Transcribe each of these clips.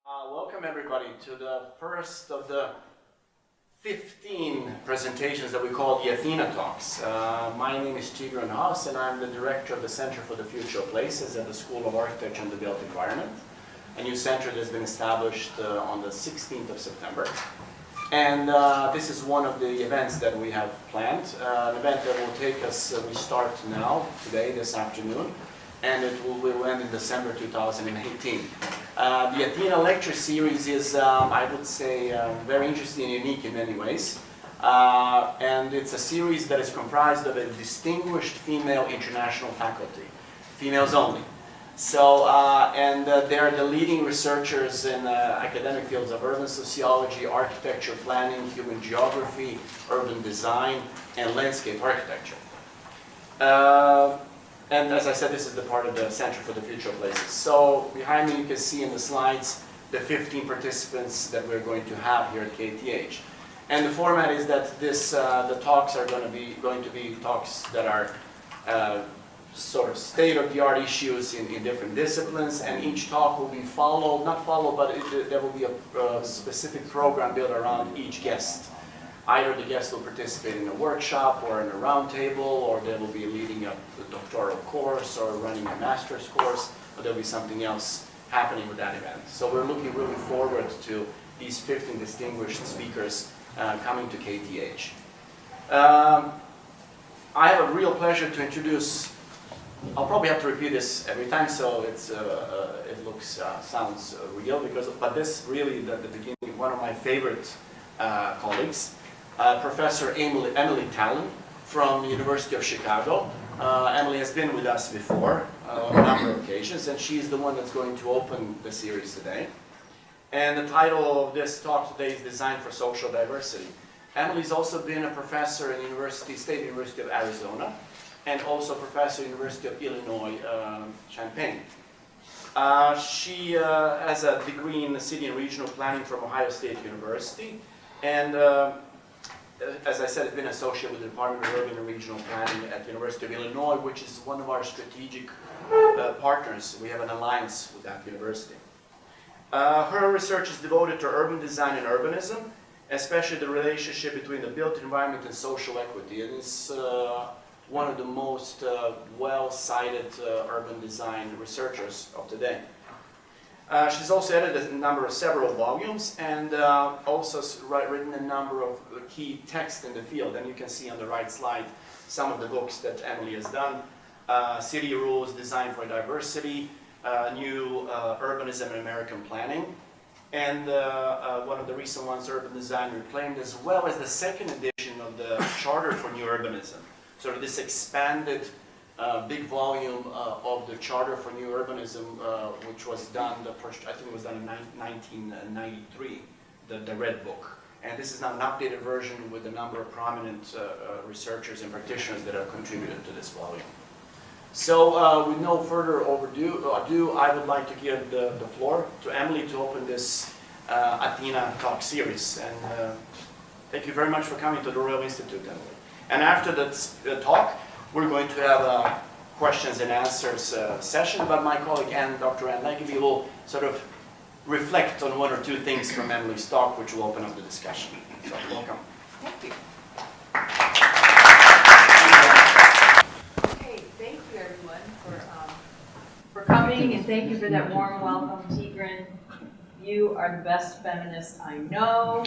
Welcome everybody to the first of the 15 presentations that we call the Athena Talks. My name is Tigran Haas and I'm the director of the Center for the Future of Places at the School of Architecture and the Built Environment. A new center that has been established on the 16th of September. And this is one of the events that we have planned. An event that will take us, we start now, today, this afternoon, and it will end in December 2018. The Athena lecture series is, I would say, very interesting and unique in many ways. And it's a series that is comprised of a distinguished female international faculty, females only. So, they are the leading researchers in academic fields of urban sociology, architecture, planning, human geography, urban design, and landscape architecture. And as I said, this is the part of the Center for the Future of Places. So behind me you can see in the slides the 15 participants that we're going to have here at KTH. And the format is that the talks are going to be talks that are sort of state-of-the-art issues in different disciplines, and each talk will be there will be a specific program built around each guest. Either the guest will participate in a workshop or in a roundtable, or they will be leading a doctoral course or running a master's course, or there'll be something else happening with that event. So we're looking really forward to these 15 distinguished speakers coming to KTH. I have a real pleasure to introduce, I'll probably have to repeat this every time, so it sounds real, but this really, at the beginning, one of my favorite colleagues, Professor Emily Talen from the University of Chicago. Emily has been with us before on a number of occasions, and she's the one that's going to open the series today. And the title of this talk today is Design for Social Diversity. Emily's also been a professor in State University of Arizona, and also professor at University of Illinois, Champaign. She has a degree in city and regional planning from Ohio State University, and as I said, has been associated with the Department of Urban and Regional Planning at the University of Illinois, which is one of our strategic partners. We have an alliance with that university. Her research is devoted to urban design and urbanism, especially the relationship between the built environment and social equity. It is one of the most well-cited urban design researchers of today. She's also edited several volumes and also written a number of key texts in the field. And you can see on the right slide some of the books that Emily has done. City Rules, Design for Diversity, New Urbanism and American Planning. And one of the recent ones, Urban Design Reclaimed, as well as the second edition of the Charter for New Urbanism. Sort of this expanded big volume of the Charter for New Urbanism, which was done, I think it was done in 1993, the Red Book. And this is now an updated version with a number of prominent researchers and practitioners that have contributed to this volume. So with no further ado, I would like to give the floor to Emily to open this Athena Talk series. And thank you very much for coming to the Royal Institute, Emily. And after the talk, we're going to have a questions and answers session, but my colleague Dr. Ann Legeby will sort of reflect on one or two things from Emily's talk, which will open up the discussion. So welcome. Thank you. Okay, thank you everyone for coming, and thank you for that warm welcome, Tigran. You are the best feminist I know.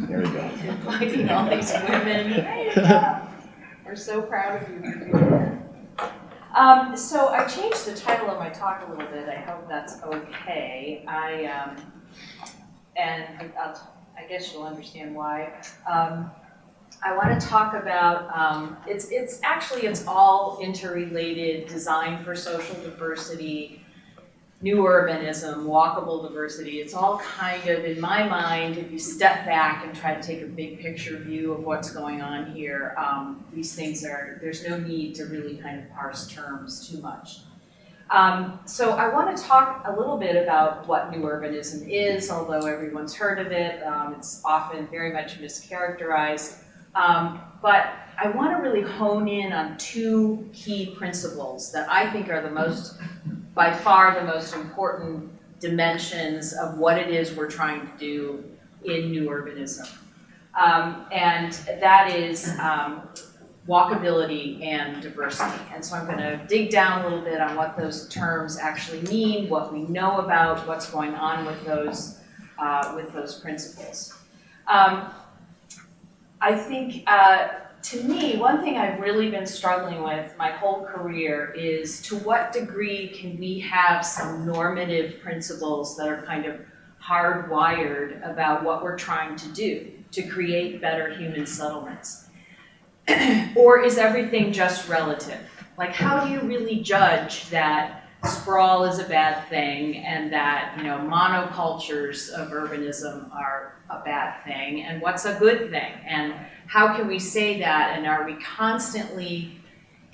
There we go. Inviting all these women. We're so proud of you for doing that. So I changed the title of my talk a little bit. I hope that's okay. I guess you'll understand why. I want to talk about, it's all interrelated: design for social diversity, new urbanism, walkable diversity. It's all kind of, in my mind, if you step back and try to take a big picture view of what's going on here, these things there's no need to really kind of parse terms too much. So I want to talk a little bit about what new urbanism is, although everyone's heard of it. It's often very much mischaracterized. But I want to really hone in on two key principles that I think are by far the most important dimensions of what it is we're trying to do in new urbanism. And that is walkability and diversity. And so I'm going to dig down a little bit on what those terms actually mean, what we know about what's going on with those principles. I think, to me, one thing I've really been struggling with my whole career is to what degree can we have some normative principles that are kind of hardwired about what we're trying to do to create better human settlements? Or is everything just relative? Like, how do you really judge that sprawl is a bad thing and that, monocultures of urbanism are a bad thing, and what's a good thing? And how can we say that? And are we constantly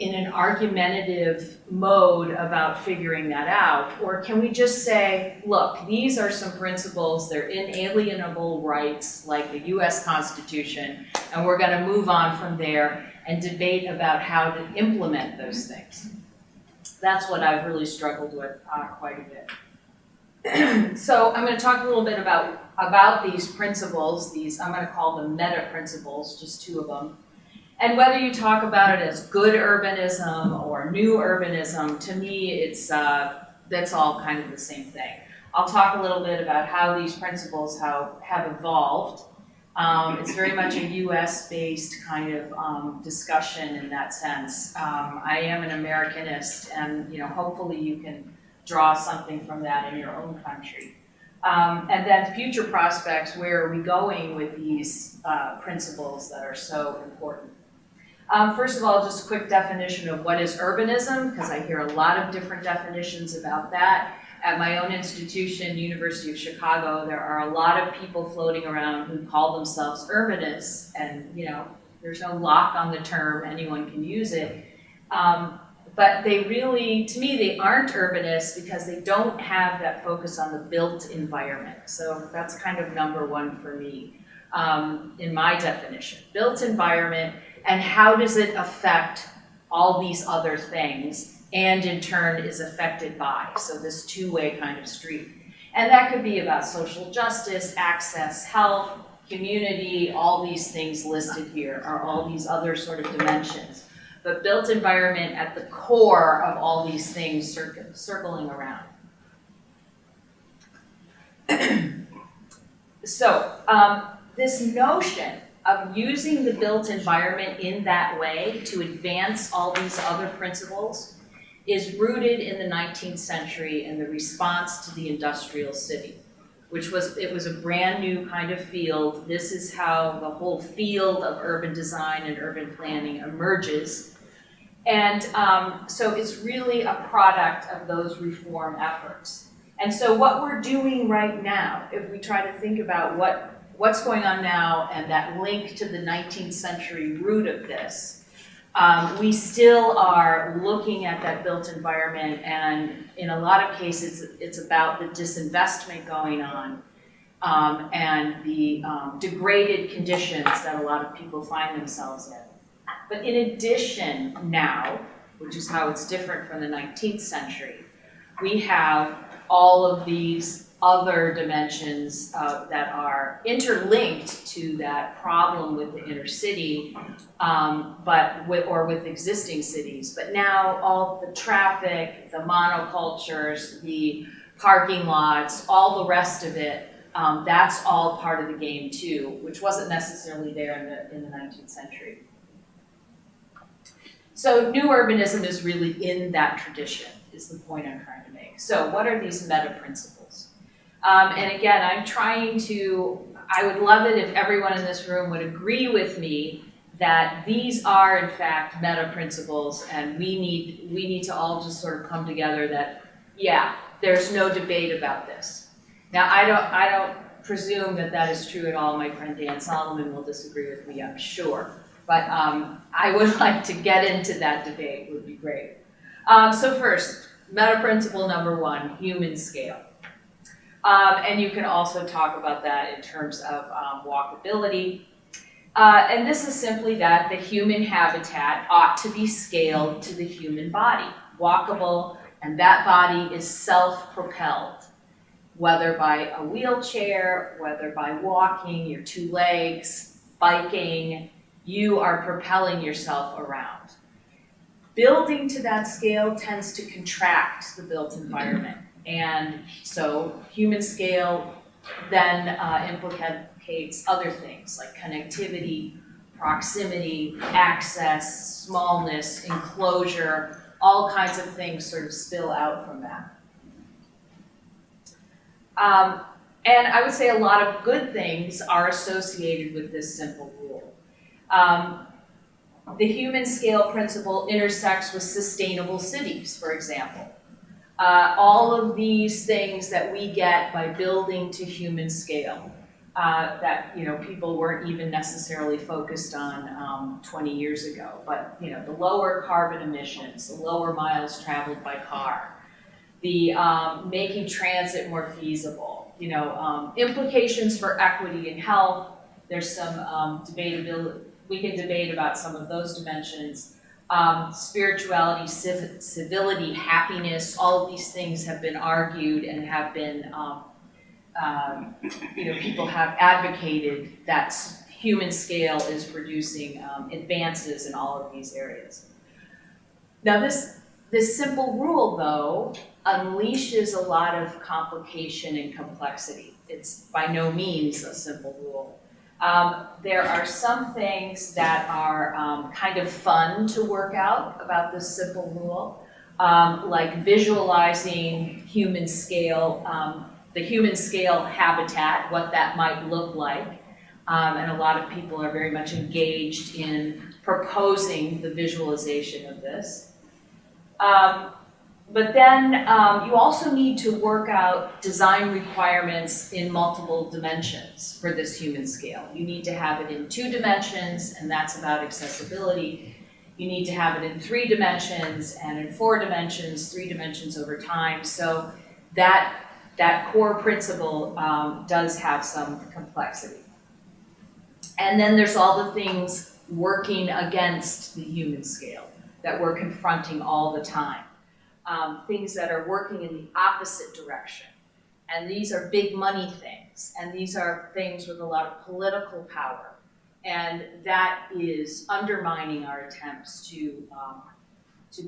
in an argumentative mode about figuring that out? Or can we just say, look, these are some principles, they're inalienable rights like the US Constitution, and we're going to move on from there and debate about how to implement those things. That's what I've really struggled with quite a bit. So I'm going to talk a little bit about these principles, I'm going to call them meta principles, just two of them. And whether you talk about it as good urbanism or new urbanism, to me, that's all kind of the same thing. I'll talk a little bit about how these principles have evolved. It's very much a US-based kind of discussion in that sense. I am an Americanist, and hopefully you can draw something from that in your own country. And then future prospects, where are we going with these principles that are so important? First of all, just a quick definition of what is urbanism, because I hear a lot of different definitions about that. At my own institution, University of Chicago, there are a lot of people floating around who call themselves urbanists, and there's no lock on the term, anyone can use it. But they really, to me, they aren't urbanists because they don't have that focus on the built environment. So that's kind of number one for me in my definition. Built environment, and how does it affect all these other things, and in turn is affected by, so this two-way kind of street. And that could be about social justice, access, health, community, all these things listed here are all these other sort of dimensions. But built environment at the core of all these things circling around. So this notion of using the built environment in that way to advance all these other principles is rooted in the 19th century in the response to the industrial city, which was a brand new kind of field. This is how the whole field of urban design and urban planning emerges. And so it's really a product of those reform efforts. And so what we're doing right now, if we try to think about what's going on now and that link to the 19th century root of this, we still are looking at that built environment, and in a lot of cases, it's about the disinvestment going on and the degraded conditions that a lot of people find themselves in. But in addition now, which is how it's different from the 19th century, we have all of these other dimensions that are interlinked to that problem with the inner city, or with existing cities. But now all the traffic, the monocultures, the parking lots, all the rest of it, that's all part of the game too, which wasn't necessarily there in the 19th century. So new urbanism is really in that tradition, is the point I'm trying to make. So what are these meta principles? And again, I would love it if everyone in this room would agree with me that these are in fact meta principles, and we need to all just sort of come together that, yeah, there's no debate about this. Now, I don't presume that is true at all. My friend Dan Solomon will disagree with me, I'm sure. But I would like to get into that debate, would be great. So first, meta principle number one, human scale. And you can also talk about that in terms of walkability. And this is simply that the human habitat ought to be scaled to the human body, walkable, and that body is self-propelled. whether by a wheelchair, whether by walking your two legs, biking, you are propelling yourself around. Building to that scale tends to contract the built environment. And so human scale then implicates other things like connectivity, proximity, access, smallness, enclosure, all kinds of things sort of spill out from that. And I would say a lot of good things are associated with this simple rule. The human scale principle intersects with sustainable cities, for example. All of these things that we get by building to human scale that people weren't even necessarily focused on 20 years ago, but the lower carbon emissions, the lower miles traveled by car, the making transit more feasible, implications for equity and health. There's some debatability. We can debate about some of those dimensions. Spirituality, civility, happiness, all of these things have been argued and have been, people have advocated that human scale is producing advances in all of these areas. Now this simple rule, though, unleashes a lot of complication and complexity. It's by no means a simple rule. There are some things that are kind of fun to work out about this simple rule, like visualizing human scale, the human scale habitat, what that might look like. And a lot of people are very much engaged in proposing the visualization of this. But then you also need to work out design requirements in multiple dimensions for this human scale. You need to have it in 2 dimensions, and that's about accessibility. You need to have it in 3 dimensions, and in 4 dimensions, 3 dimensions over time. So that core principle does have some complexity. And then there's all the things working against the human scale that we're confronting all the time. Things that are working in the opposite direction. And these are big money things. And these are things with a lot of political power. And that is undermining our attempts to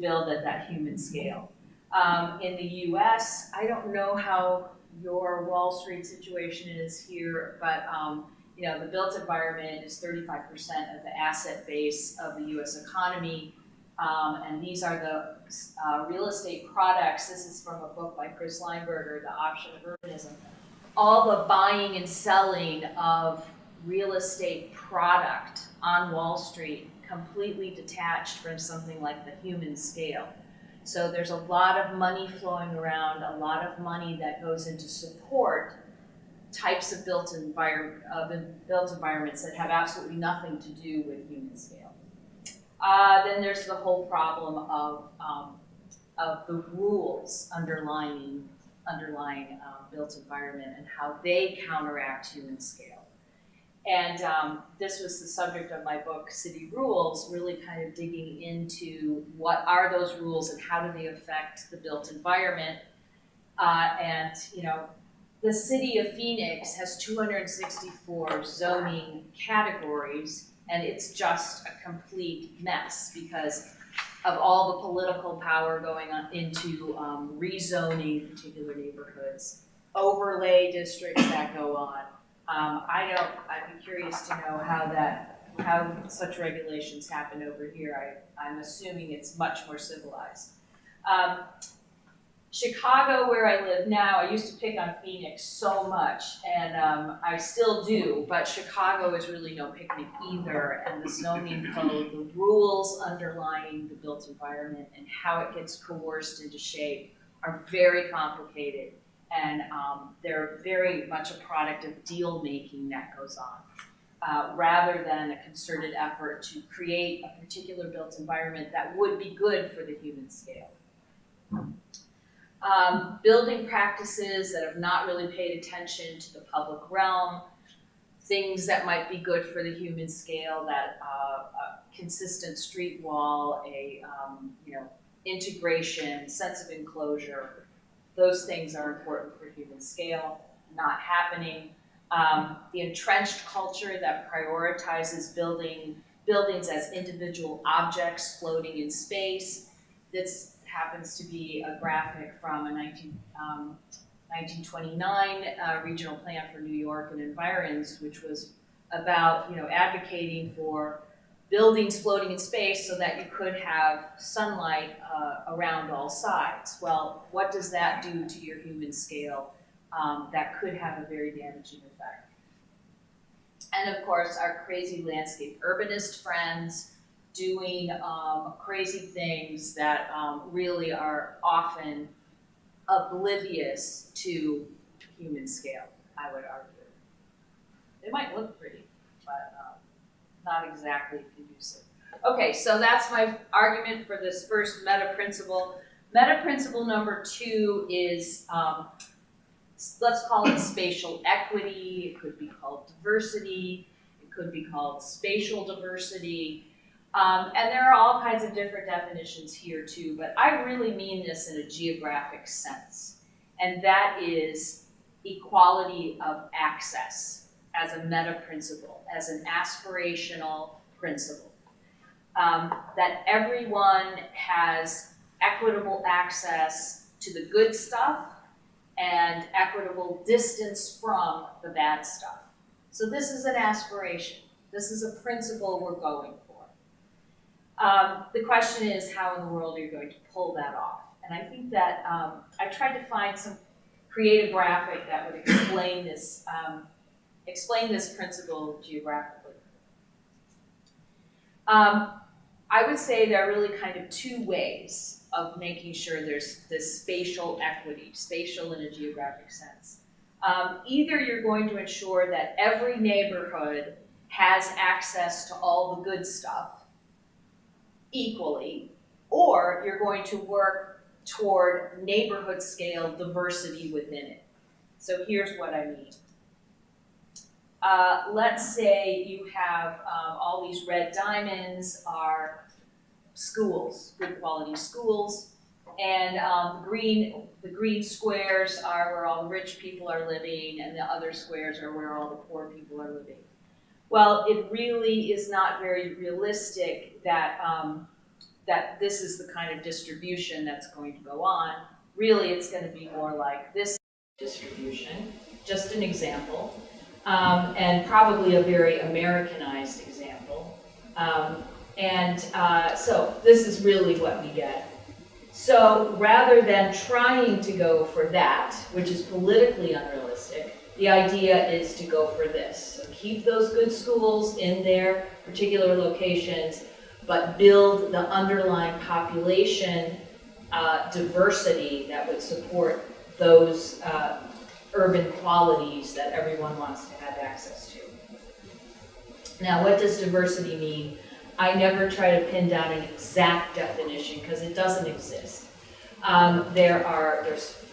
build at that human scale. In the US, I don't know how your Wall Street situation is here, but the built environment is 35% of the asset base of the US economy. And these are the real estate products. This is from a book by Chris Lineberger, The Option of Urbanism. All the buying and selling of real estate product on Wall Street completely detached from something like the human scale. So there's a lot of money flowing around, a lot of money that goes into support types of built environments that have absolutely nothing to do with human scale. Then there's the whole problem of the rules underlying built environment and how they counteract human scale. And this was the subject of my book, City Rules, really kind of digging into what are those rules and how do they affect the built environment. The city of Phoenix has 264 zoning categories, and it's just a complete mess because of all the political power going on into rezoning particular neighborhoods, overlay districts that go on. I'd be curious to know how such regulations happen over here. I'm assuming it's much more civilized. Chicago, where I live now, I used to pick on Phoenix so much, and I still do, but Chicago is really no picnic either, and the zoning code, the rules underlying the built environment and how it gets coerced into shape are very complicated, and they're very much a product of deal-making that goes on, rather than a concerted effort to create a particular built environment that would be good for the human scale. Building practices that have not really paid attention to the public realm, things that might be good for the human scale, that a consistent street wall, integration, sense of enclosure, Those things are important for human scale, not happening. The entrenched culture that prioritizes buildings as individual objects floating in space. This happens to be a graphic from a 1929 regional plan for New York and environs, which was about advocating for buildings floating in space so that you could have sunlight around all sides. Well, what does that do to your human scale? That could have a very damaging effect. And of course, our crazy landscape urbanist friends doing crazy things that really are often oblivious to human scale, I would argue. They might look pretty, but not exactly conducive. Okay, so that's my argument for this first meta principle. Meta principle number 2 is, let's call it spatial equity. It could be called diversity. It could be called spatial diversity. And there are all kinds of different definitions here too, but I really mean this in a geographic sense. And that is equality of access as a meta principle, as an aspirational principle. That everyone has equitable access to the good stuff and equitable distance from the bad stuff. So this is an aspiration. This is a principle we're going for. The question is, how in the world are you going to pull that off? And I think that I tried to create a graphic that would explain this principle geographically. I would say there are really kind of 2 ways of making sure there's this spatial equity, spatial in a geographic sense. Either you're going to ensure that every neighborhood has access to all the good stuff equally, or you're going to work toward neighborhood scale diversity within it. So here's what I mean. Let's say you have all these red diamonds are schools, good quality schools, and the green squares are where all the rich people are living, and the other squares are where all the poor people are living. Well, it really is not very realistic that that this is the kind of distribution that's going to go on. Really, it's going to be more like this distribution, just an example, and probably a very Americanized example. So this is really what we get. So rather than trying to go for that, which is politically unrealistic, the idea is to go for this. So keep those good schools in their particular locations, but build the underlying population diversity that would support those urban qualities that everyone wants to have access to. Now, what does diversity mean? I never try to pin down an exact definition because it doesn't exist.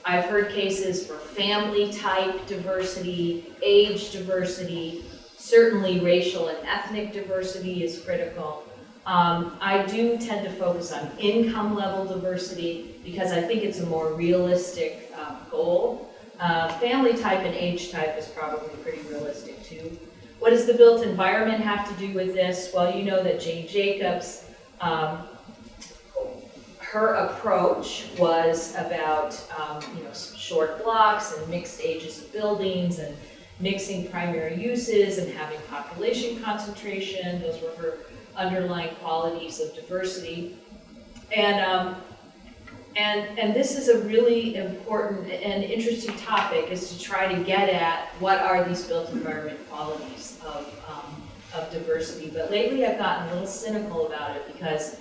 I've heard cases for family type diversity, age diversity, certainly racial and ethnic diversity is critical. I do tend to focus on income level diversity because I think it's a more realistic goal. Family type and age type is probably pretty realistic too. What does the built environment have to do with this? Well, you know that Jane Jacobs, her approach was about short blocks and mixed ages of buildings and mixing primary uses and having population concentration. Those were her underlying qualities of diversity. And this is a really important and interesting topic, is to try to get at what are these built environment qualities of diversity. But lately I've gotten a little cynical about it because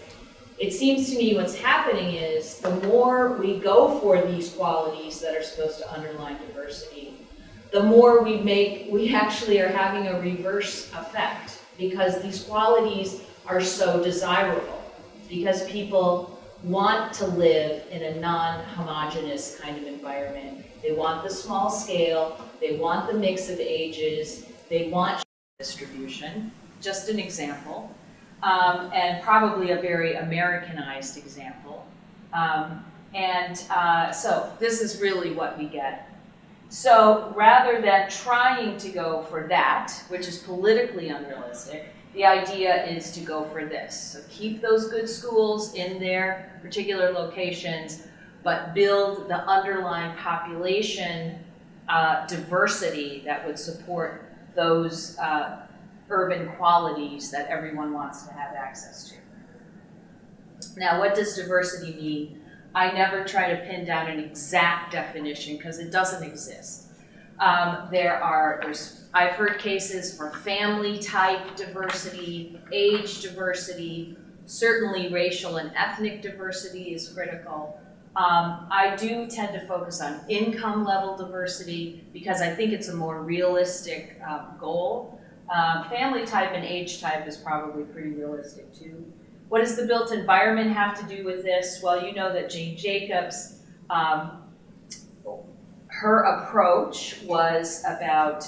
it seems to me what's happening is the more we go for these qualities that are supposed to underline diversity, the more we actually are having a reverse effect, because these qualities are so desirable, because people want to live in a non-homogeneous kind of environment. They want the small scale, they want the mix of ages, they want distribution, just an example, and probably a very Americanized example. So this is really what we get. So rather than trying to go for that, which is politically unrealistic, the idea is to go for this. So keep those good schools in their particular locations, but build the underlying population diversity that would support those urban qualities that everyone wants to have access to. Now, what does diversity mean? I never try to pin down an exact definition because it doesn't exist. I've heard cases for family type diversity, age diversity, certainly racial and ethnic diversity is critical. I do tend to focus on income level diversity because I think it's a more realistic goal. Family type and age type is probably pretty realistic too. What does the built environment have to do with this? Well, you know that Jane Jacobs, her approach was about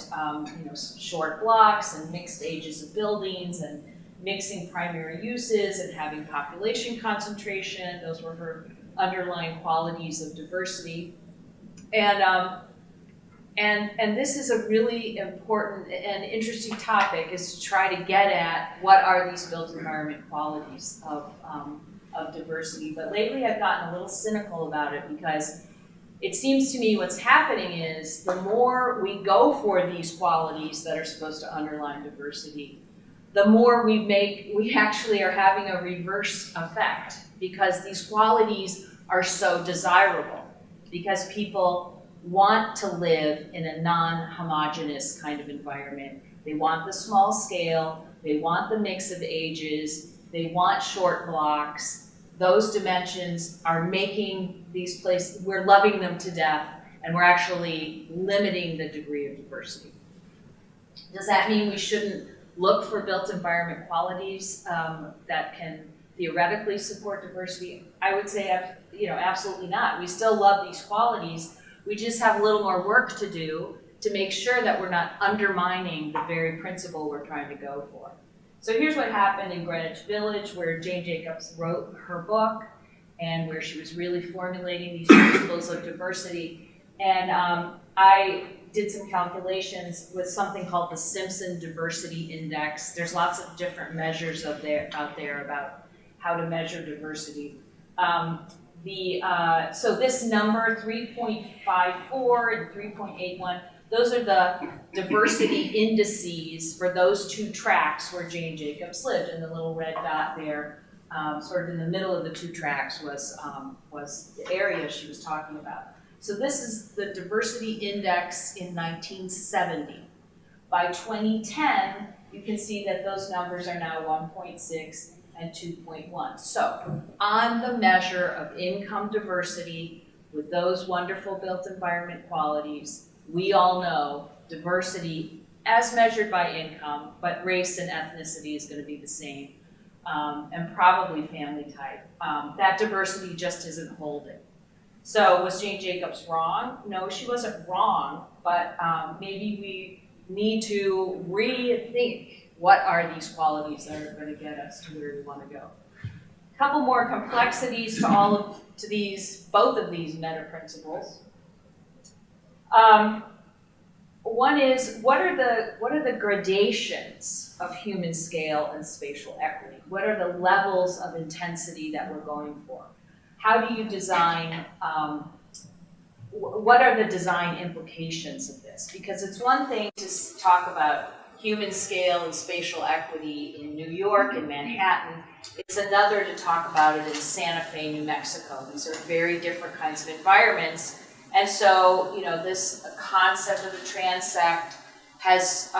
short blocks and mixed ages of buildings and mixing primary uses and having population concentration. Those were her underlying qualities of diversity. And this is a really important and interesting topic, is to try to get at what are these built environment qualities of diversity. But lately I've gotten a little cynical about it because it seems to me what's happening is the more we go for these qualities that are supposed to underline diversity, the more we actually are having a reverse effect, because these qualities are so desirable, because people want to live in a non-homogeneous kind of environment. They want the small scale, they want the mix of ages, they want short blocks. Those dimensions are making these places, we're loving them to death, and we're actually limiting the degree of diversity. Does that mean we shouldn't look for built environment qualities that can theoretically support diversity? I would say, absolutely not. We still love these qualities. We just have a little more work to do to make sure that we're not undermining the very principle we're trying to go for. So here's what happened in Greenwich Village, where Jane Jacobs wrote her book and where she was really formulating these principles of diversity. And I did some calculations with something called the Simpson Diversity Index. There's lots of different measures out there about how to measure diversity. So this number, 3.54 and 3.81, those are the diversity indices for those two tracts where Jane Jacobs lived, and the little red dot there, sort of in the middle of the two tracts, was the area she was talking about. So this is the diversity index in 1970. By 2010, you can see that those numbers are now 1.6 and 2.1. So on the measure of income diversity with those wonderful built environment qualities, we all know diversity as measured by income, but race and ethnicity is going to be the same, and probably family type. That diversity just isn't holding. So was Jane Jacobs wrong? No, she wasn't wrong, but maybe we need to rethink what are these qualities that are going to get us to where we want to go. A couple more complexities to both of these meta principles. One is, what are the gradations of human scale and spatial equity? What are the levels of intensity that we're going for? How do you design, what are the design implications of this? Because it's one thing to talk about human scale and spatial equity in New York and Manhattan. It's another to talk about it in Santa Fe, New Mexico. These are very different kinds of environments. And so, this concept of the transect has,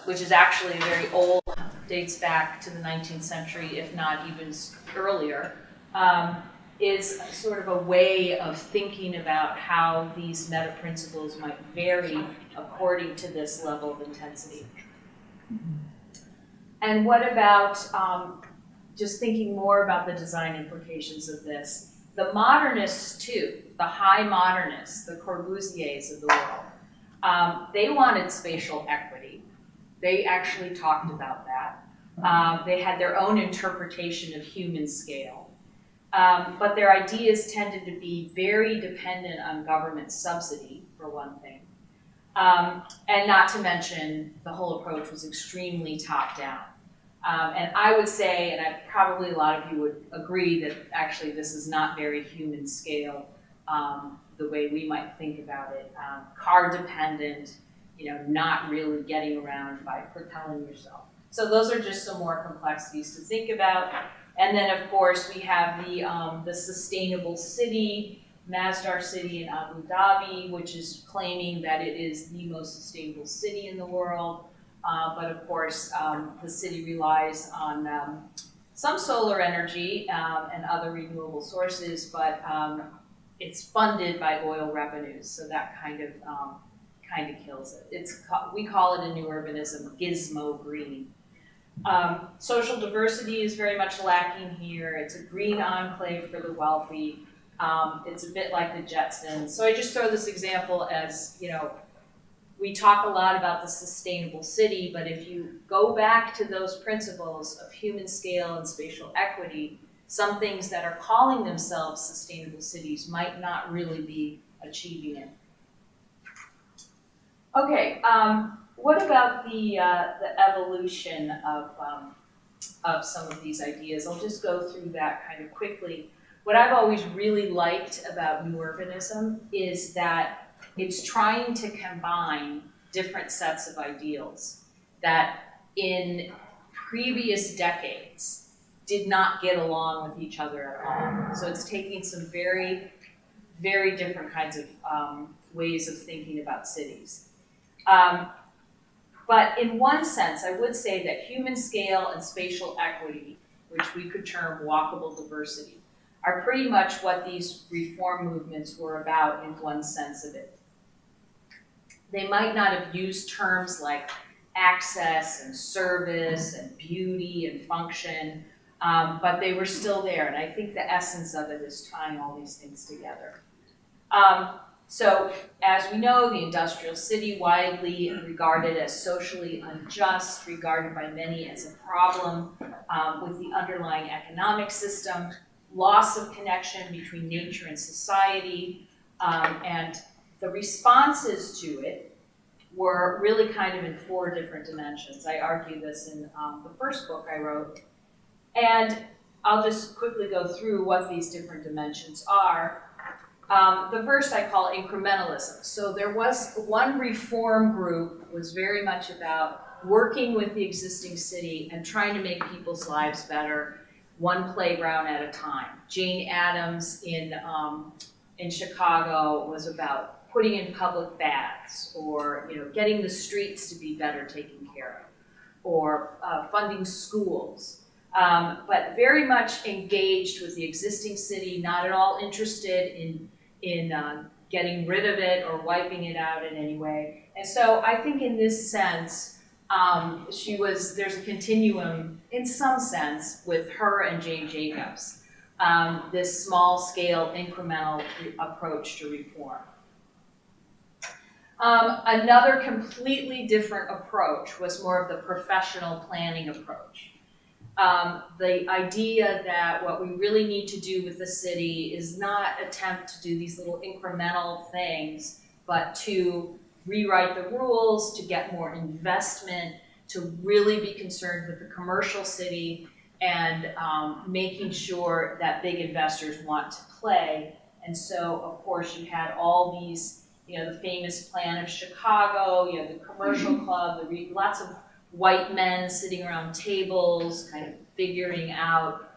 which is actually very old, dates back to the 19th century, if not even earlier, is sort of a way of thinking about how these meta principles might vary according to this level of intensity. And what about just thinking more about the design implications of this? The modernists too, the high modernists, the Corbusiers of the world, they wanted spatial equity. They actually talked about that. They had their own interpretation of human scale. But their ideas tended to be very dependent on government subsidy, for one thing. And not to mention, the whole approach was extremely top-down. And I would say, and probably a lot of you would agree, that actually this is not very human scale, the way we might think about it. Car dependent, not really getting around by propelling yourself. So those are just some more complexities to think about. And then, of course, we have the sustainable city, Masdar city in Abu Dhabi, which is claiming that it is the most sustainable city in the world. But of course, the city relies on some solar energy and other renewable sources, but it's funded by oil revenues, so that kind of kills it. We call it a new urbanism, gizmo green. Social diversity is very much lacking here. It's a green enclave for the wealthy. It's a bit like the Jetsons. So I just throw this example as, we talk a lot about the sustainable city, but if you go back to those principles of human scale and spatial equity, some things that are calling themselves sustainable cities might not really be achieving it. Okay, what about the evolution of some of these ideas? I'll just go through that kind of quickly. What I've always really liked about new urbanism is that it's trying to combine different sets of ideals that in previous decades did not get along with each other at all. So it's taking some very, very different kinds of ways of thinking about cities. But in one sense, I would say that human scale and spatial equity, which we could term walkable diversity, are pretty much what these reform movements were about in one sense of it. They might not have used terms like access and service and beauty and function, but they were still there. And I think the essence of it is tying all these things together. So as we know, the industrial city, widely regarded as socially unjust, regarded by many as a problem with the underlying economic system, loss of connection between nature and society, and the responses to it were really kind of in 4 different dimensions. I argue this in the first book I wrote. And I'll just quickly go through what these different dimensions are. The first I call incrementalism. So there was one reform group was very much about working with the existing city and trying to make people's lives better, one playground at a time. Jane Addams in Chicago was about putting in public baths, or getting the streets to be better taken care of, or funding schools. But very much engaged with the existing city, not at all interested in getting rid of it or wiping it out in any way. And so I think in this sense, there's a continuum in some sense with her and Jane Jacobs, this small scale incremental approach to reform. Another completely different approach was more of the professional planning approach. The idea that what we really need to do with the city is not attempt to do these little incremental things, but to rewrite the rules, to get more investment, to really be concerned with the commercial city and making sure that big investors want to play. And so, of course, you had all these, the famous plan of Chicago, the commercial club, lots of white men sitting around tables, kind of figuring out,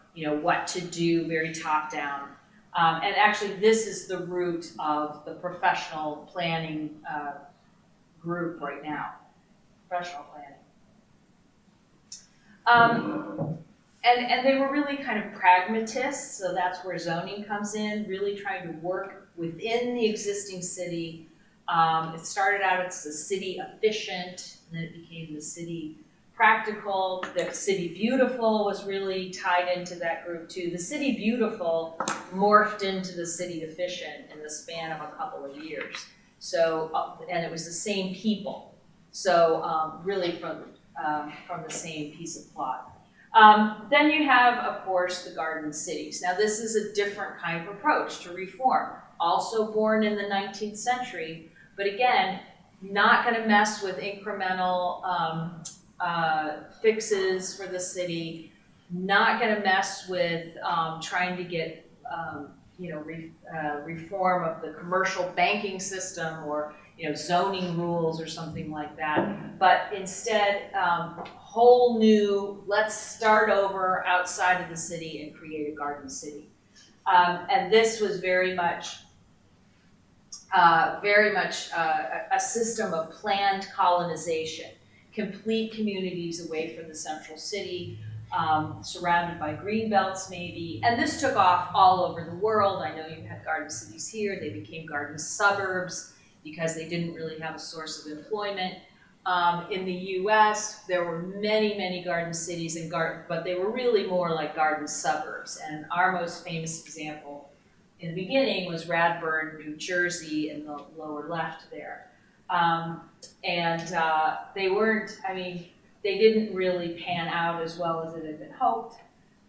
what to do, very top down. And actually, this is the root of the professional planning group right now, professional planning. And they were really kind of pragmatists, so that's where zoning comes in, really trying to work within the existing city. It started out as the city efficient, and then it became the city practical. The city beautiful was really tied into that group too. The city beautiful morphed into the city efficient in the span of a couple of years. So, and it was the same people. So really from the same piece of plot. Then you have, of course, the garden cities. Now, this is a different kind of approach to reform, also born in the 19th century, but again, not going to mess with incremental fixes for the city, not going to mess with trying to get reform of the commercial banking system or zoning rules or something like that, but instead whole new, let's start over outside of the city and create a garden city. And this was very much a system of planned colonization, complete communities away from the central city, surrounded by green belts maybe. And this took off all over the world. I know you had garden cities here. They became garden suburbs because they didn't really have a source of employment. In the US, there were many, many garden cities, but they were really more like garden suburbs. And our most famous example in the beginning was Radburn, New Jersey, in the lower left there. They weren't, they didn't really pan out as well as it had been hoped.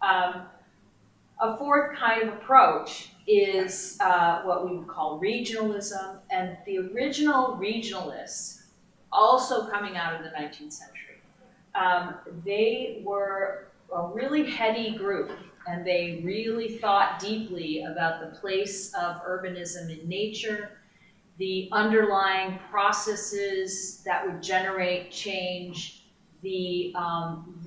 A fourth kind of approach is what we would call regionalism, and the original regionalists, also coming out of the 19th century, they were a really heady group, and they really thought deeply about the place of urbanism in nature, the underlying processes that would generate change, the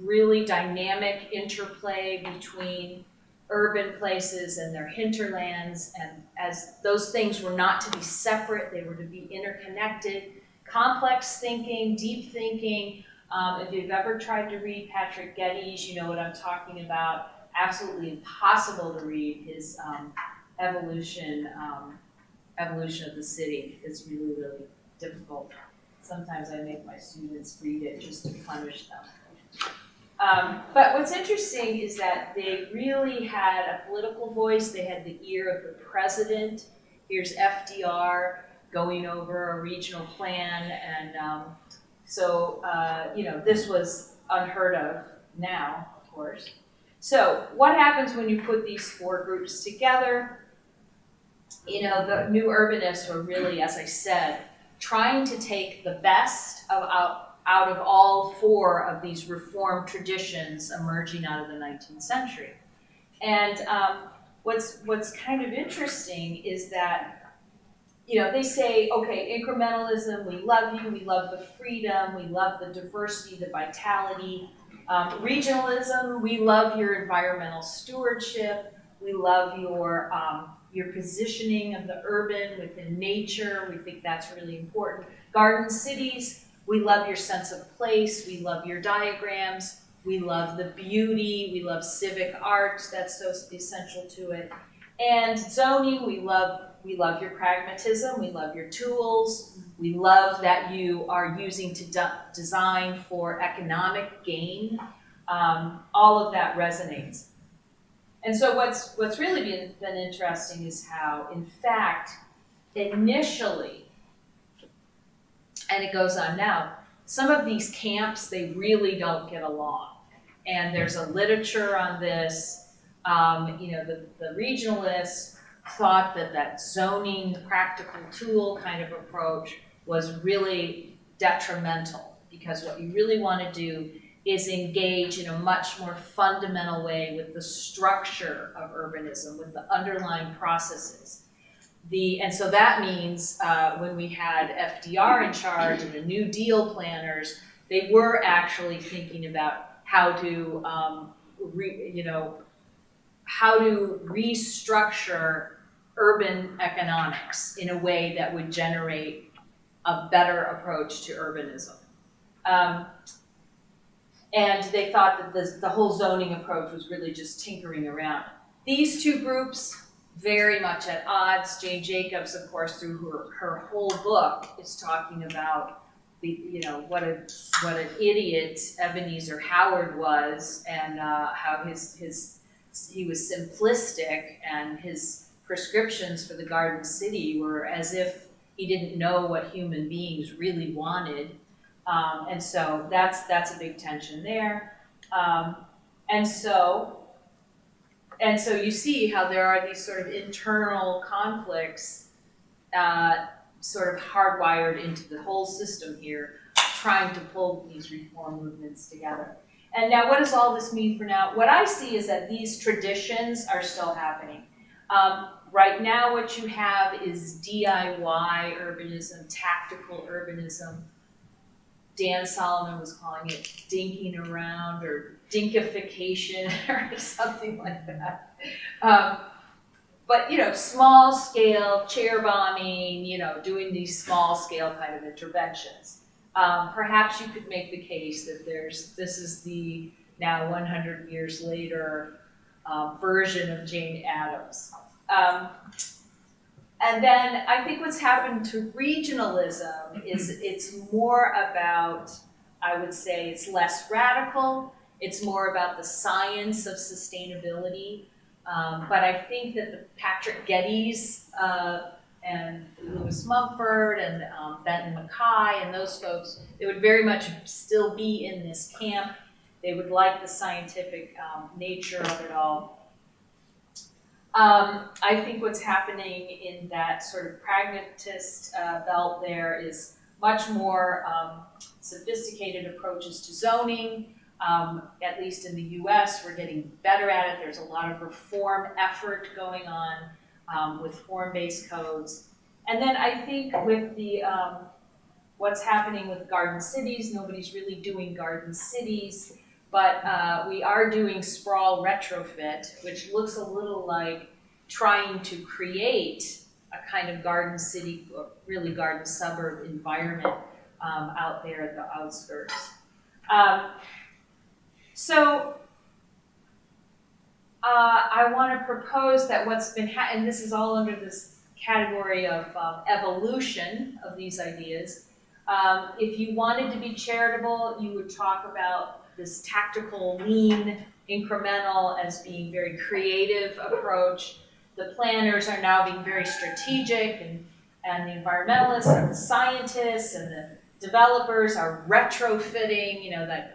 really dynamic interplay between urban places and their hinterlands, and as those things were not to be separate, they were to be interconnected. Complex thinking, deep thinking. If you've ever tried to read Patrick Geddes, you know what I'm talking about. Absolutely impossible to read his evolution of the city. It's really, really difficult. Sometimes I make my students read it just to punish them. But what's interesting is that they really had a political voice. They had the ear of the president. Here's FDR going over a regional plan, and this was unheard of now, of course. So what happens when you put these four groups together? The new urbanists were really, as I said, trying to take the best out of all four of these reform traditions emerging out of the 19th century. And what's kind of interesting is that they say, okay, incrementalism, we love you, we love the freedom, we love the diversity, the vitality. Regionalism, we love your environmental stewardship, we love your positioning of the urban within nature, we think that's really important. Garden cities, we love your sense of place, we love your diagrams, we love the beauty, we love civic art, that's so essential to it. And zoning, we love your pragmatism, we love your tools, we love that you are using to design for economic gain. All of that resonates. And so what's really been interesting is how, in fact, initially, and it goes on now, some of these camps, they really don't get along. And there's a literature on this. The regionalists thought that zoning practical tool kind of approach was really detrimental, because what you really want to do is engage in a much more fundamental way with the structure of urbanism, with the underlying processes. And so that means when we had FDR in charge and the New Deal planners, they were actually thinking about how to restructure urban economics in a way that would generate a better approach to urbanism. And they thought that the whole zoning approach was really just tinkering around. These two groups, very much at odds. Jane Jacobs, of course, through her whole book, is talking about what an idiot Ebenezer Howard was, and how he was simplistic, and his prescriptions for the Garden City were as if he didn't know what human beings really wanted. And so that's a big tension there. And so you see how there are these sort of internal conflicts sort of hardwired into the whole system here, trying to pull these reform movements together. And now what does all this mean for now? What I see is that these traditions are still happening. Right now what you have is DIY urbanism, tactical urbanism. Dan Solomon was calling it dinking around or dinkification or something like that. But, you know, small scale chair bombing, you know, doing these small scale kind of interventions. Perhaps you could make the case that this is the now 100 years later version of Jane Addams. And then I think what's happened to regionalism is it's more about, I would say it's less radical, it's more about the science of sustainability. But I think that the Patrick Geddes and Lewis Mumford and Benton Mackay and those folks, they would very much still be in this camp. They would like the scientific nature of it all. I think what's happening in that sort of pragmatist belt there is much more sophisticated approaches to zoning. At least in the US, we're getting better at it. There's a lot of reform effort going on with form-based codes. And then I think with the what's happening with garden cities, nobody's really doing garden cities, but we are doing sprawl retrofit, which looks a little like trying to create a kind of garden city, or really garden suburb environment out there at the outskirts. So I want to propose that what's been, and this is all under this category of evolution of these ideas. If you wanted to be charitable, you would talk about this tactical, lean, incremental as being very creative approach. The planners are now being very strategic, and the environmentalists and the scientists and the developers are retrofitting, you know, that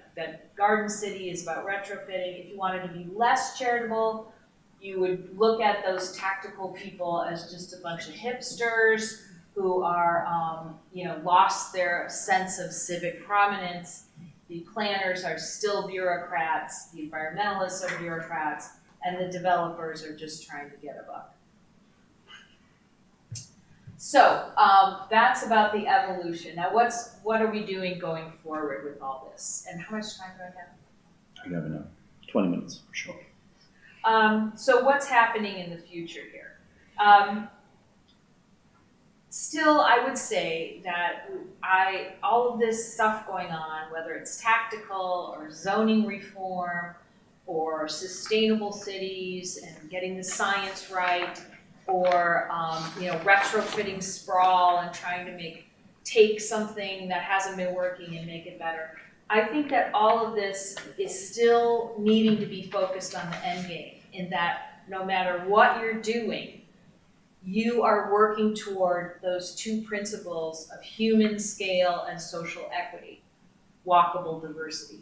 garden city is about retrofitting. If you wanted to be less charitable, you would look at those tactical people as just a bunch of hipsters who are, you know, lost their sense of civic prominence. The planners are still bureaucrats, the environmentalists are bureaucrats, and the developers are just trying to get a buck. So that's about the evolution. Now, what are we doing going forward with all this? And how much time do I have? You have enough. 20 minutes for sure. So what's happening in the future here? Still, I would say that all of this stuff going on, whether it's tactical or zoning reform or sustainable cities and getting the science right, or you know, retrofitting sprawl and trying to take something that hasn't been working and make it better. I think that all of this is still needing to be focused on the end game, in that no matter what you're doing, you are working toward those two principles of human scale and social equity, walkable diversity.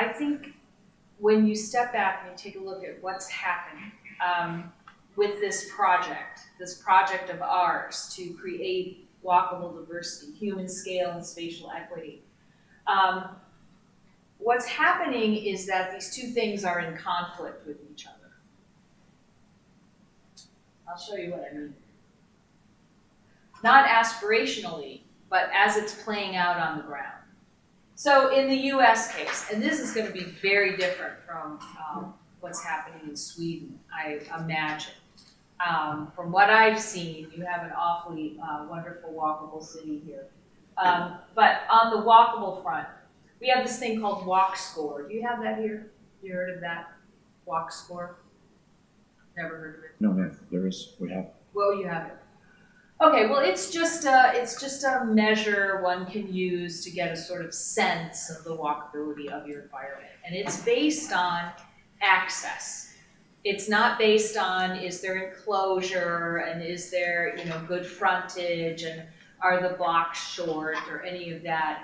I think when you step back and you take a look at what's happened with this project of ours to create walkable diversity, human scale and spatial equity, what's happening is that these two things are in conflict with each other. I'll show you what I mean. Not aspirationally, but as it's playing out on the ground. So in the US case, and this is going to be very different from what's happening in Sweden, I imagine. From what I've seen, you have an awfully wonderful walkable city here. But on the walkable front, we have this thing called Walk Score. Do you have that here? You heard of that? Walk Score? Never heard of it? No, ma'am. There is. We have. Well, you have it. Okay, well, it's just a measure one can use to get a sort of sense of the walkability of your environment. And it's based on access. It's not based on, is there enclosure and is there, you know, good frontage and are the blocks short or any of that.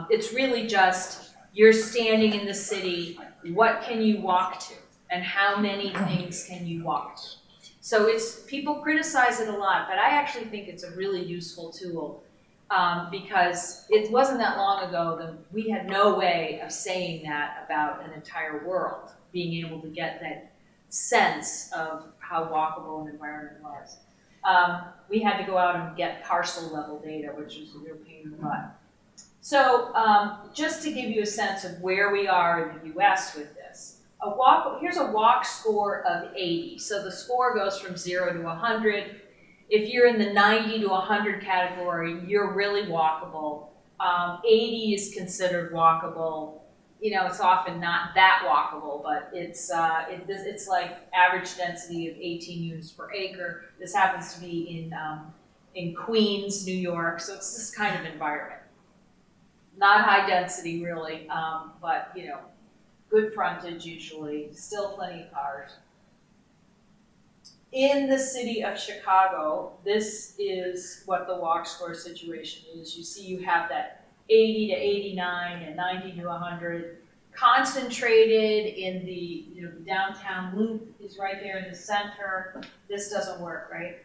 It's really just, you're standing in the city, what can you walk to? And how many things can you walk to? So people criticize it a lot, but I actually think it's a really useful tool because it wasn't that long ago that we had no way of saying that about an entire world, being able to get that sense of how walkable an environment was. We had to go out and get parcel level data, which was a real pain in the butt. So just to give you a sense of where we are in the US with this, here's a walk score of 80. So the score goes from 0 to 100. If you're in the 90 to 100 category, you're really walkable. 80 is considered walkable. You know, it's often not that walkable, but it's like average density of 18 units per acre. This happens to be in Queens, New York, so it's this kind of environment. Not high density, really, but, you know, good frontage usually, still plenty of cars. In the city of Chicago, this is what the walk score situation is. You see you have that 80 to 89 and 90 to 100. Concentrated in the, the downtown loop is right there in the center. This doesn't work, right?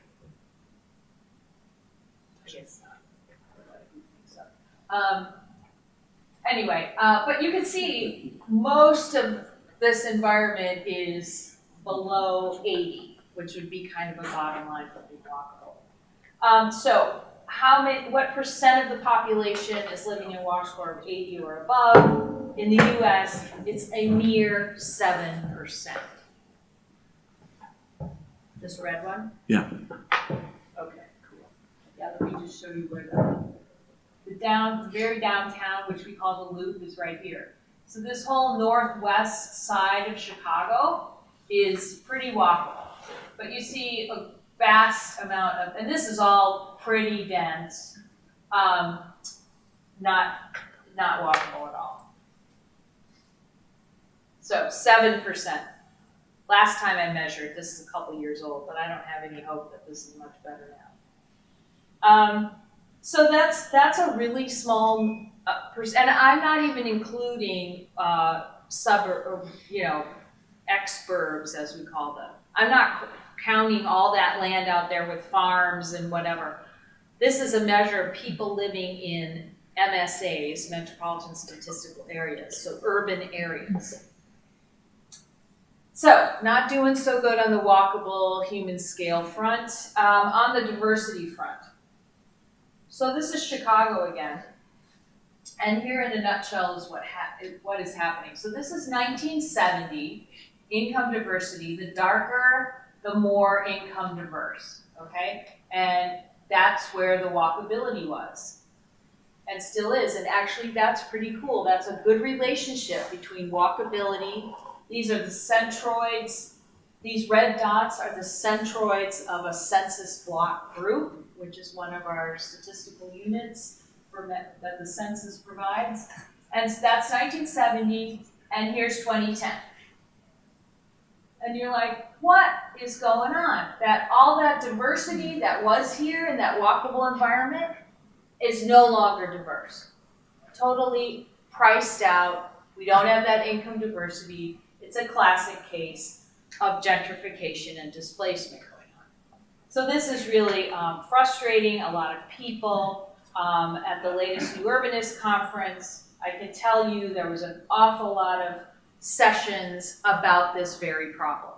I guess not. So. Anyway, but you can see most of this environment is below 80, which would be kind of a bottom line for being walkable. So what percent of the population is living in a walk score of 80 or above? In the US, it's a mere 7%. This red one? Yeah. Okay, cool. Yeah, let me just show you where the very downtown, which we call the Loop, is right here. So this whole northwest side of Chicago is pretty walkable. But you see a vast amount of, and this is all pretty dense, not walkable at all. So 7%. Last time I measured, this is a couple years old, but I don't have any hope that this is much better now. So that's a really small percent, and I'm not even including exurbs, as we call them. I'm not counting all that land out there with farms and whatever. This is a measure of people living in MSAs, metropolitan statistical areas, so urban areas. So, not doing so good on the walkable human scale front. On the diversity front. So this is Chicago again. And here in a nutshell is what is happening. So this is 1970, income diversity. The darker, the more income diverse, okay? And that's where the walkability was. And still is. And actually that's pretty cool. That's a good relationship between walkability. These are the centroids. These red dots are the centroids of a census block group, which is one of our statistical units that the census provides. And that's 1970, and here's 2010. And you're like, what is going on? All that diversity that was here in that walkable environment is no longer diverse. Totally priced out. We don't have that income diversity. It's a classic case of gentrification and displacement going on. So this is really frustrating. A lot of people at the latest New Urbanist conference, I can tell you there was an awful lot of sessions about this very problem.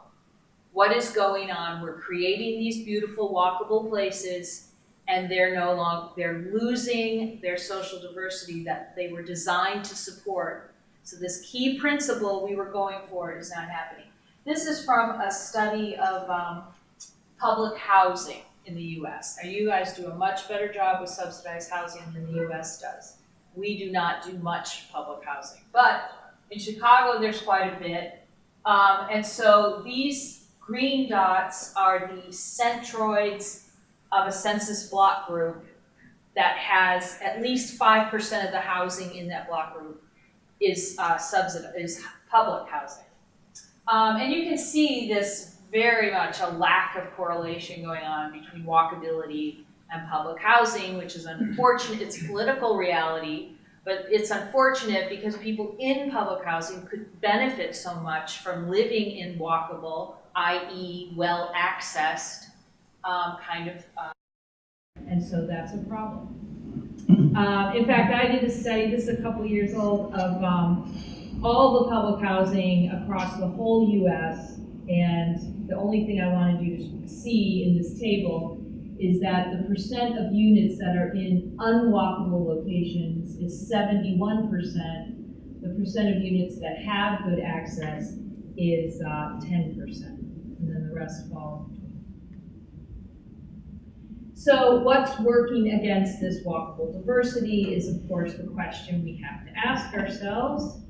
What is going on? We're creating these beautiful walkable places, and they're losing their social diversity that they were designed to support. So this key principle we were going for is not happening. This is from a study of public housing in the US. Now, you guys do a much better job with subsidized housing than the US does. We do not do much public housing. But in Chicago, there's quite a bit. And so these green dots are the centroids of a census block group that has at least 5% of the housing in that block group is public housing. And you can see this very much a lack of correlation going on between walkability and public housing, which is unfortunate. It's a political reality, but it's unfortunate because people in public housing could benefit so much from living in walkable, i.e. well-accessed and so that's a problem. In fact, I did a study, this is a couple years old, of all the public housing across the whole US, and the only thing I wanted you to see in this table is that the percent of units that are in unwalkable locations is 71%. The percent of units that have good access is 10%, and then the rest fall. So what's working against this walkable diversity is, of course, the question we have to ask ourselves.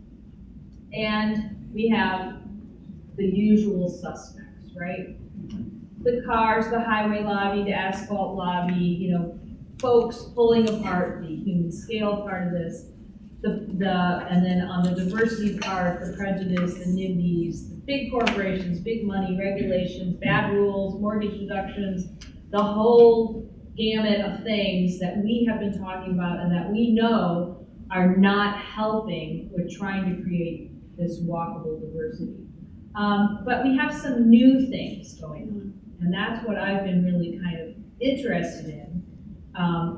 And we have the usual suspects, right? The cars, the highway lobby, the asphalt lobby, folks pulling apart the human scale part of this, and then on the diversity part, the prejudice, the NIMBYs, the big corporations, big money, regulations, bad rules, mortgage deductions, the whole gamut of things that we have been talking about and that we know are not helping with trying to create this walkable diversity. But we have some new things going on, and that's what I've been really kind of interested in,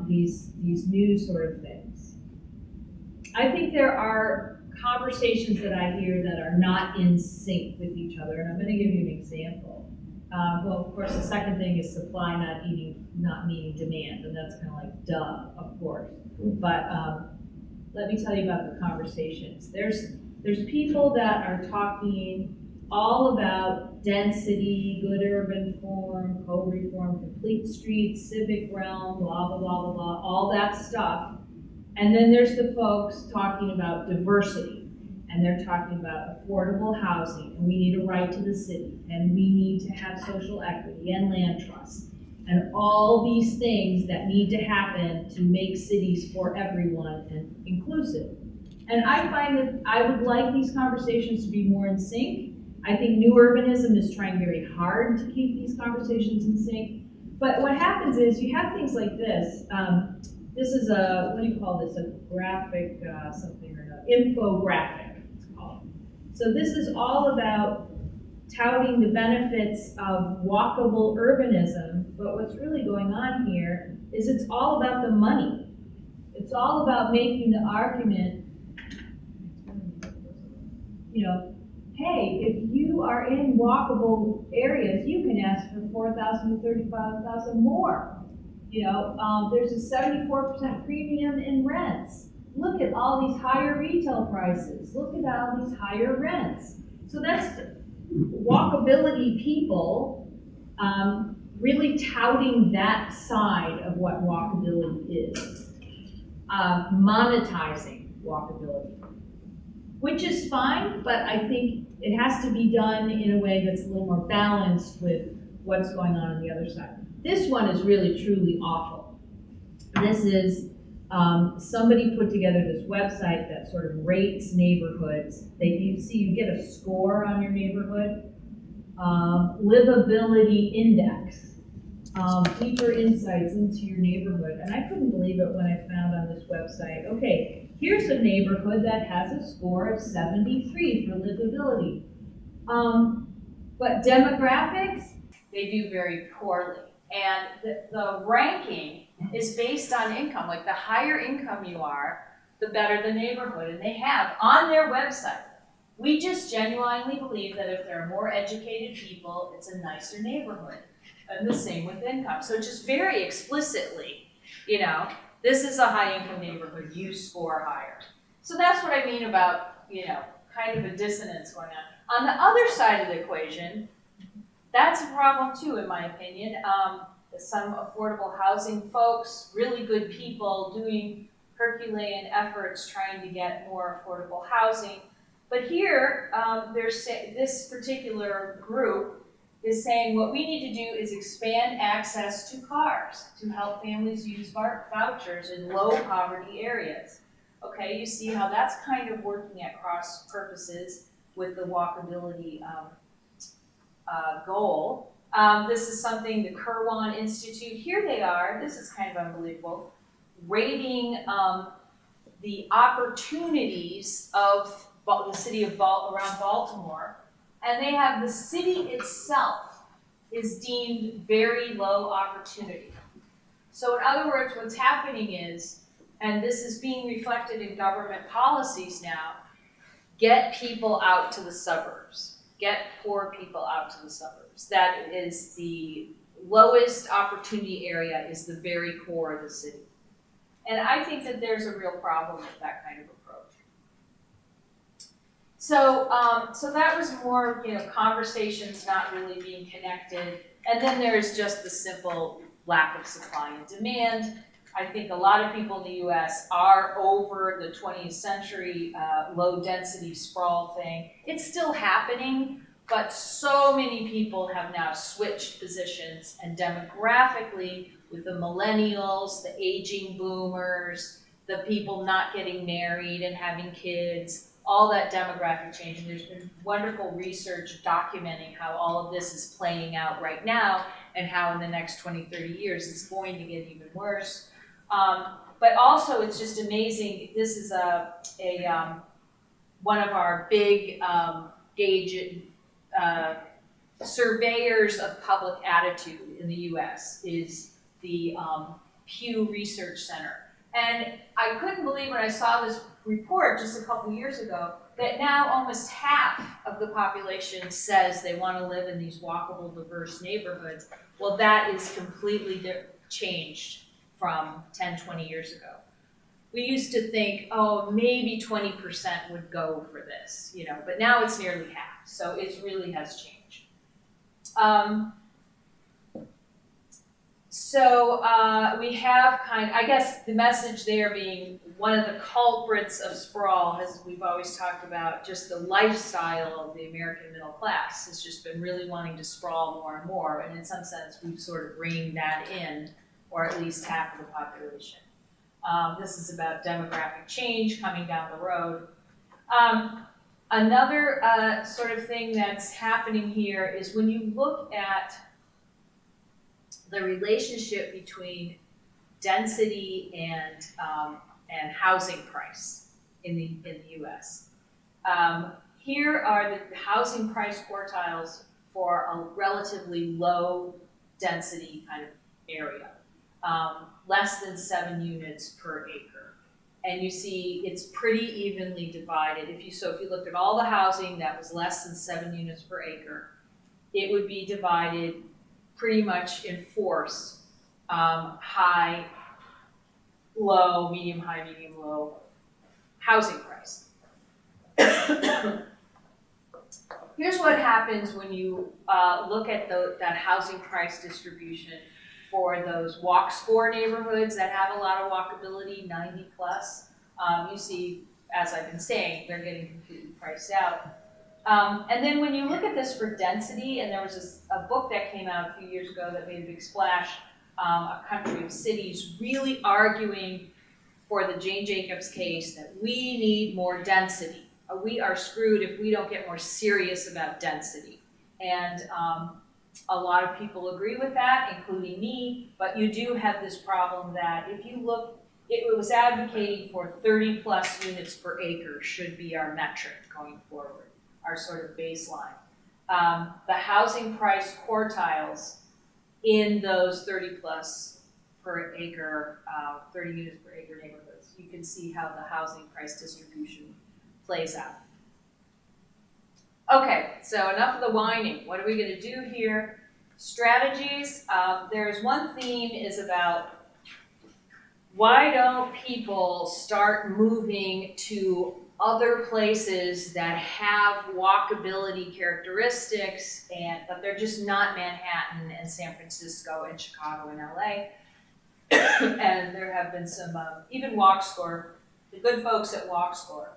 these new sort of things. I think there are conversations that I hear that are not in sync with each other, and I'm going to give you an example. Well, of course, the second thing is supply not meeting demand, and that's kind of like, duh, of course. But let me tell you about the conversations. There's people that are talking all about density, good urban form, code reform, complete streets, civic realm, blah, blah, blah, blah, blah, all that stuff. And then there's the folks talking about diversity. And they're talking about affordable housing, and we need a right to the city, and we need to have social equity and land trust, and all these things that need to happen to make cities for everyone and inclusive. And I find that I would like these conversations to be more in sync. I think New Urbanism is trying very hard to keep these conversations in sync. But what happens is you have things like this. This is a, what do you call this? A graphic something or another, infographic. So this is all about touting the benefits of walkable urbanism, but what's really going on here is it's all about the money. It's all about making the argument, hey, if you are in walkable areas, you can ask for 4,000 to 35,000 more. There's a 74% premium in rents. Look at all these higher retail prices. Look at all these higher rents. So that's walkability people really touting that side of what walkability is. Monetizing walkability, which is fine, but I think it has to be done in a way that's a little more balanced with what's going on the other side. This one is really, truly awful. This is somebody put together this website that sort of rates neighborhoods. You get a score on your neighborhood. Livability Index, deeper insights into your neighborhood. And I couldn't believe it when I found on this website, okay, here's a neighborhood that has a score of 73 for livability. But demographics, they do very poorly. And the ranking is based on income. Like the higher income you are, the better the neighborhood. And they have on their website, we just genuinely believe that if there are more educated people, it's a nicer neighborhood. And the same with income. So just very explicitly, this is a high income neighborhood, you score higher. So that's what I mean about, kind of a dissonance going on. On the other side of the equation, that's a problem too, in my opinion. Some affordable housing folks, really good people doing Herculean efforts trying to get more affordable housing. But here, this particular group is saying what we need to do is expand access to cars to help families use vouchers in low poverty areas. Okay, you see how that's kind of working at cross purposes with the walkability goal. This is something the Kirwan Institute, here they are, this is kind of unbelievable, rating the opportunities of the city of around Baltimore, and they have the city itself is deemed very low opportunity. So in other words, what's happening is, and this is being reflected in government policies now, get people out to the suburbs. Get poor people out to the suburbs. That is the lowest opportunity area, is the very core of the city. And I think that there's a real problem with that kind of approach. So, so that was more, conversations not really being connected. And then there's just the simple lack of supply and demand. I think a lot of people in the US are over the 20th century low density sprawl thing. It's still happening, but so many people have now switched positions, and demographically, with the millennials, the aging boomers, the people not getting married and having kids, all that demographic change. And there's been wonderful research documenting how all of this is playing out right now, and how in the next 20, 30 years it's going to get even worse. But also, it's just amazing. This is one of our big surveyors of public attitude in the U.S. is the Pew Research Center. And I couldn't believe when I saw this report just a couple years ago that now almost half of the population says they want to live in these walkable, diverse neighborhoods. Well, that is completely changed from 10, 20 years ago. We used to think, oh, maybe 20% would go for this, but now it's nearly half, so it really has changed. We have I guess the message there being one of the culprits of sprawl, as we've always talked about, just the lifestyle of the American middle class has just been really wanting to sprawl more and more, and in some sense we've sort of reined that in, or at least half of the population. This is about demographic change coming down the road. Another sort of thing that's happening here is when you look at the relationship between density and housing price in the U.S. Here are the housing price quartiles for a relatively low density kind of area. Less than 7 units per acre. And you see it's pretty evenly divided. If you looked at all the housing that was less than 7 units per acre, it would be divided pretty much in force, high, low, medium, high, medium, low housing price. Here's what happens when you look at that housing price distribution for those walk score neighborhoods that have a lot of walkability, 90 plus. You see, as I've been saying, they're getting completely priced out. And then when you look at this for density, and there was a book that came out a few years ago that made a big splash, A Country of Cities, really arguing for the Jane Jacobs case that we need more density. We are screwed if we don't get more serious about density. And a lot of people agree with that, including me, but you do have this problem that if you look, it was advocating for 30 plus units per acre should be our metric going forward, our sort of baseline. The housing price quartiles in those 30 plus per acre, 30 units per acre neighborhoods, you can see how the housing price distribution plays out. Okay, so enough of the whining. What are we going to do here? Strategies. There's one theme is about why don't people start moving to other places that have walkability characteristics, but they're just not Manhattan and San Francisco and Chicago and LA. And there have been some, even WalkScore, the good folks at WalkScore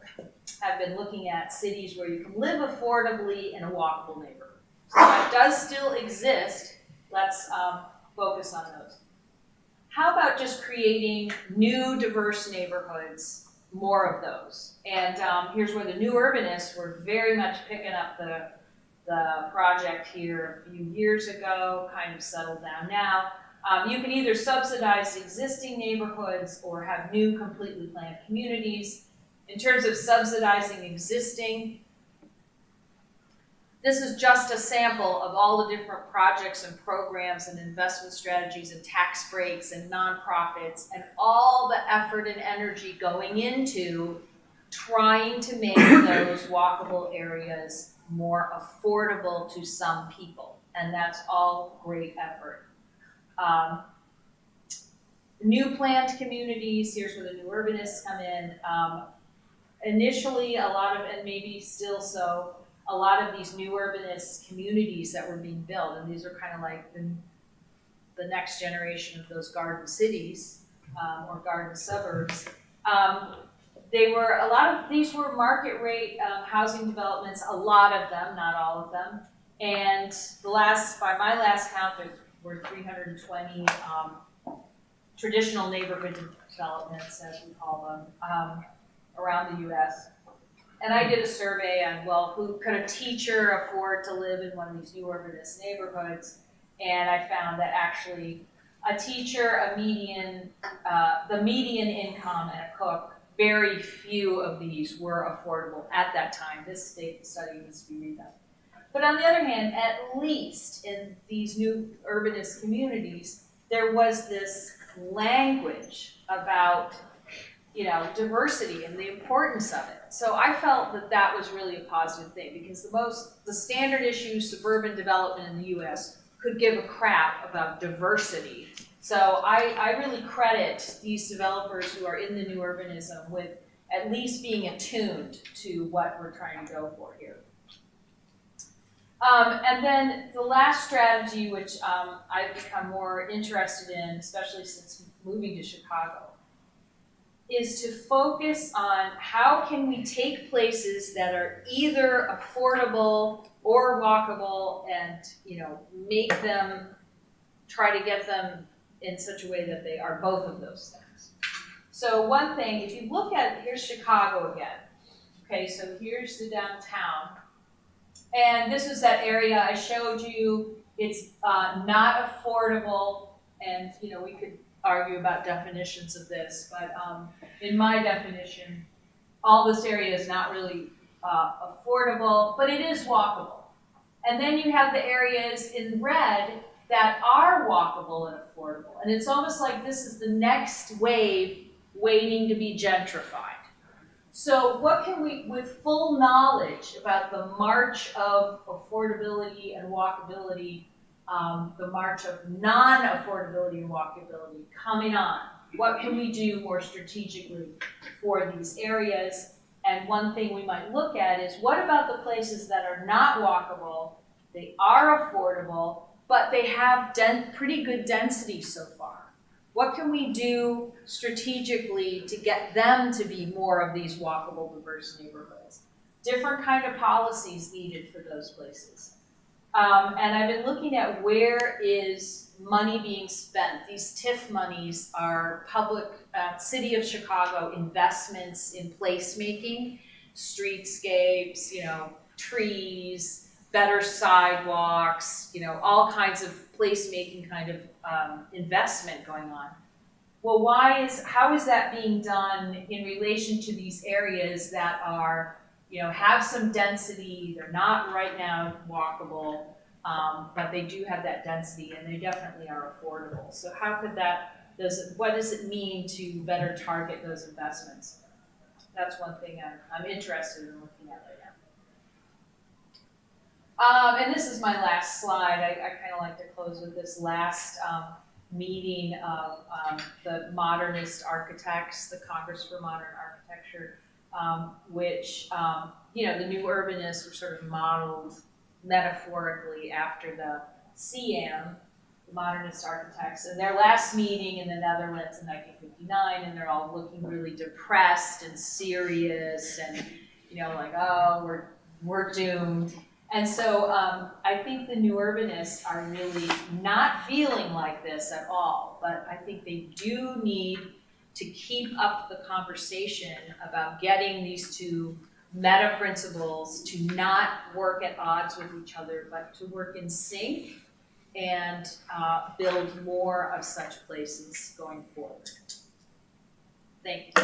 have been looking at cities where you can live affordably in a walkable neighborhood. So that does still exist. Let's focus on those. How about just creating new diverse neighborhoods, more of those? And here's where the new urbanists were very much picking up the project here a few years ago, kind of settled down now. You can either subsidize existing neighborhoods or have new completely planned communities. In terms of subsidizing existing, this is just a sample of all the different projects and programs and investment strategies and tax breaks and nonprofits and all the effort and energy going into trying to make those walkable areas more affordable to some people. And that's all great effort. New planned communities, here's where the new urbanists come in. Initially, a lot of, and maybe still so, a lot of these new urbanist communities that were being built, and these are kind of like the next generation of those garden cities or garden suburbs. They were, a lot of these were market rate housing developments, a lot of them, not all of them. And the last, by my last count, there were 320 traditional neighborhood developments, as we call them, around the US. And I did a survey on, well, who could a teacher afford to live in one of these new urbanist neighborhoods? And I found that actually a teacher, the median income and a cook, very few of these were affordable at that time. This study needs to be redone. But on the other hand, at least in these new urbanist communities, there was this language about, you know, diversity and the importance of it. So I felt that that was really a positive thing because the standard issue suburban development in the US could give a crap about diversity. So I really credit these developers who are in the new urbanism with at least being attuned to what we're trying to go for here. And then the last strategy, which I've become more interested in, especially since moving to Chicago, is to focus on how can we take places that are either affordable or walkable and, you know, make them, try to get them in such a way that they are both of those things. So one thing, if you look at, here's Chicago again. Okay, so here's the downtown. And this is that area I showed you. It's not affordable, and you know we could argue about definitions of this, but in my definition, all this area is not really affordable, but it is walkable. And then you have the areas in red that are walkable and affordable. And it's almost like this is the next wave waiting to be gentrified. So what can we, with full knowledge about the march of affordability and walkability, the march of non-affordability and walkability coming on, what can we do more strategically for these areas? And one thing we might look at is what about the places that are not walkable, they are affordable, but they have pretty good density so far? What can we do strategically to get them to be more of these walkable, diverse neighborhoods? Different kind of policies needed for those places. And I've been looking at where is money being spent. These TIF monies are public, City of Chicago investments in placemaking, streetscapes, you know, trees, better sidewalks, you know, all kinds of placemaking kind of investment going on. Well, how is that being done in relation to these areas that are, you know, have some density, they're not right now walkable, but they do have that density and they definitely are affordable. So how could that, what does it mean to better target those investments? That's one thing I'm interested in looking at right now. And this is my last slide. I kind of like to close with this last meeting of the modernist architects, the Congress for Modern Architecture, which, you know, the new urbanists were sort of modeled metaphorically after the CM, the modernist architects. And their last meeting in the Netherlands in 1959, and they're all looking really depressed and serious and, you know, like, oh, we're doomed. And so I think the new urbanists are really not feeling like this at all, but I think they do need to keep up the conversation about getting these two meta principles to not work at odds with each other, but to work in sync and build more of such places going forward. Thank you.